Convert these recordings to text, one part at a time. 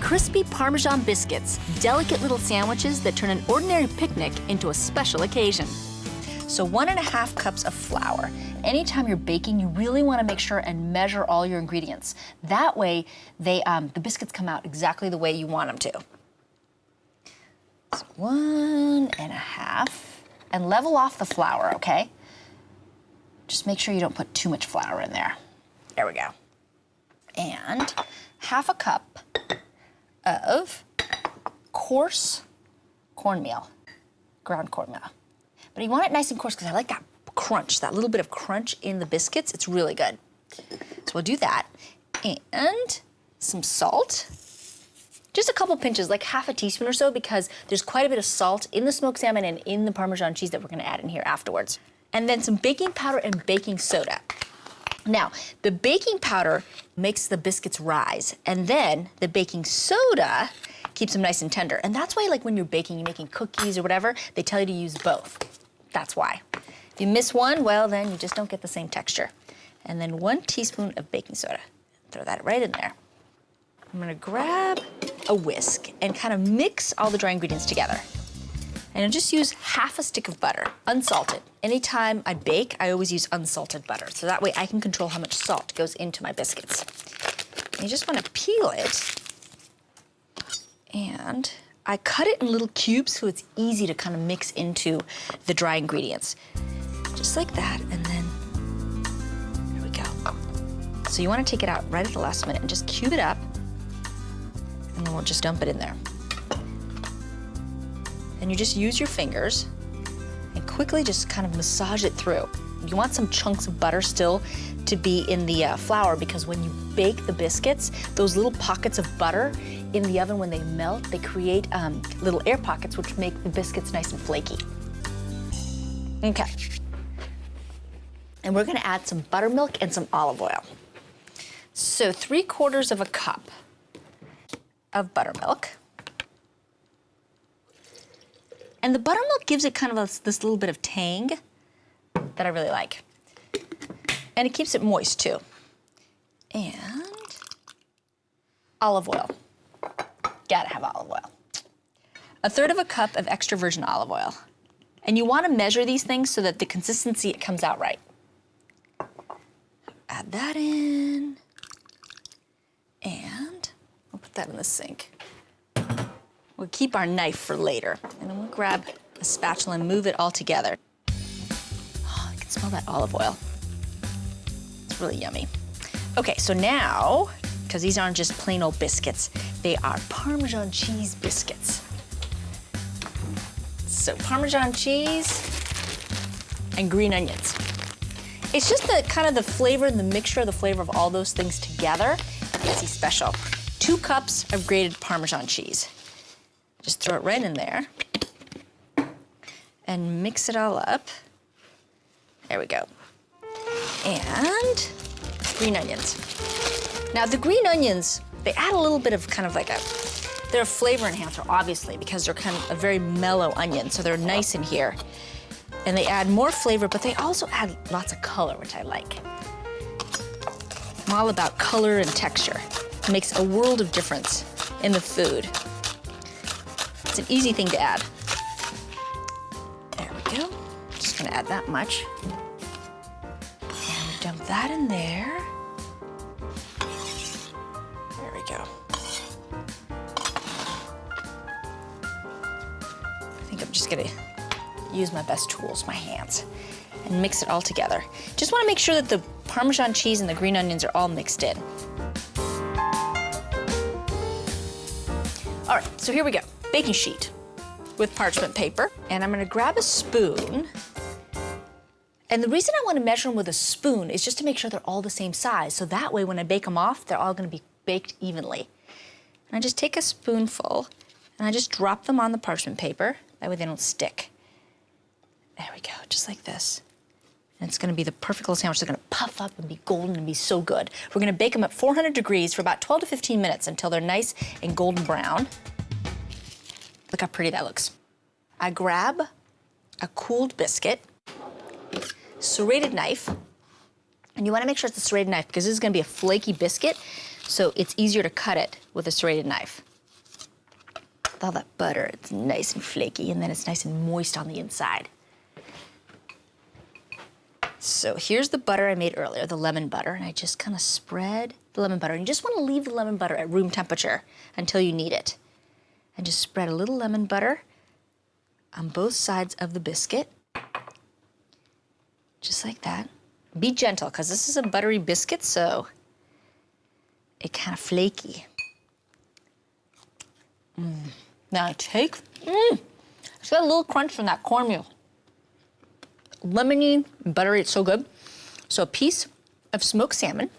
crispy Parmesan biscuits, delicate little sandwiches that turn an ordinary picnic into a special occasion. So 1.5 cups of flour. Anytime you're baking, you really want to make sure and measure all your ingredients. That way, the biscuits come out exactly the way you want them to. So 1.5, and level off the flour, okay? Just make sure you don't put too much flour in there. There we go. And 1/2 cup of coarse cornmeal, ground cornmeal. But you want it nice and coarse because I like that crunch, that little bit of crunch in the biscuits. It's really good. So we'll do that. And some salt. Just a couple pinches, like 1/2 teaspoon or so, because there's quite a bit of salt in the smoked salmon and in the Parmesan cheese that we're gonna add in here afterwards. And then some baking powder and baking soda. Now, the baking powder makes the biscuits rise, and then the baking soda keeps them nice and tender. And that's why, like, when you're baking, you're making cookies or whatever, they tell you to use both. That's why. If you miss one, well, then you just don't get the same texture. And then 1 teaspoon of baking soda. Throw that right in there. I'm gonna grab a whisk and kind of mix all the dry ingredients together. And I'll just use 1/2 stick of butter, unsalted. Anytime I bake, I always use unsalted butter, so that way I can control how much salt goes into my biscuits. And you just wanna peel it, and I cut it in little cubes so it's easy to kind of mix into the dry ingredients. Just like that, and then, there we go. So you wanna take it out right at the last minute and just cube it up, and then we'll just dump it in there. And you just use your fingers and quickly just kind of massage it through. You want some chunks of butter still to be in the flour, because when you bake the biscuits, those little pockets of butter in the oven, when they melt, they create little air pockets which make the biscuits nice and flaky. Okay. And we're gonna add some buttermilk and some olive oil. So 3/4 of a cup of buttermilk. And the buttermilk gives it kind of this little bit of tang that I really like. And it keeps it moist too. And olive oil. Gotta have olive oil. 1/3 of a cup of extra virgin olive oil. And you wanna measure these things so that the consistency comes out right. Add that in. And I'll put that in the sink. We'll keep our knife for later. And then we'll grab a spatula and move it all together. Oh, I can smell that olive oil. It's really yummy. Okay, so now, because these aren't just plain old biscuits, they are Parmesan cheese biscuits. So Parmesan cheese and green onions. It's just the kind of the flavor and the mixture of the flavor of all those things together that makes these special. 2 cups of grated Parmesan cheese. Just throw it right in there and mix it all up. There we go. And green onions. Now the green onions, they add a little bit of kind of like they're a flavor enhancer, obviously, because they're kind of a very mellow onion, so they're nice in here. And they add more flavor, but they also add lots of color, which I like. I'm all about color and texture. It makes a world of difference in the food. It's an easy thing to add. There we go. Just gonna add that much. And dump that in there. There we go. I think I'm just gonna use my best tools, my hands, and mix it all together. Just wanna make sure that the Parmesan cheese and the green onions are all mixed in. All right, so here we go. Baking sheet with parchment paper, and I'm gonna grab a spoon. And the reason I wanna measure them with a spoon is just to make sure they're all the same size, so that way when I bake them off, they're all gonna be baked evenly. And I just take a spoonful, and I just drop them on the parchment paper, that way they don't stick. There we go, just like this. And it's gonna be the perfect little sandwich. They're gonna puff up and be golden and be so good. We're gonna bake them at 400 degrees for about 12 to 15 minutes until they're nice and golden brown. Look how pretty that looks. I grab a cooled biscuit, serrated knife, and you wanna make sure it's a serrated knife because this is gonna be a flaky biscuit, so it's easier to cut it with a serrated knife. with all that butter, it's nice and flaky, and then it's nice and moist on the inside. So here's the butter I made earlier, the lemon butter, and I just kind of spread the lemon butter. And you just want to leave the lemon butter at room temperature until you need it. And just spread a little lemon butter on both sides of the biscuit. Just like that. Be gentle, because this is a buttery biscuit, so it kind of flaky. Now take, it's got a little crunch from that cornmeal. Lemony and buttery, it's so good. So a piece of smoked salmon,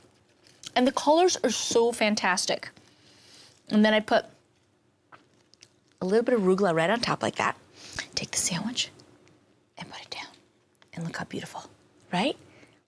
and the colors are so fantastic. And then I put a little bit of arugula right on top like that. Take the sandwich and put it down. And look how beautiful, right?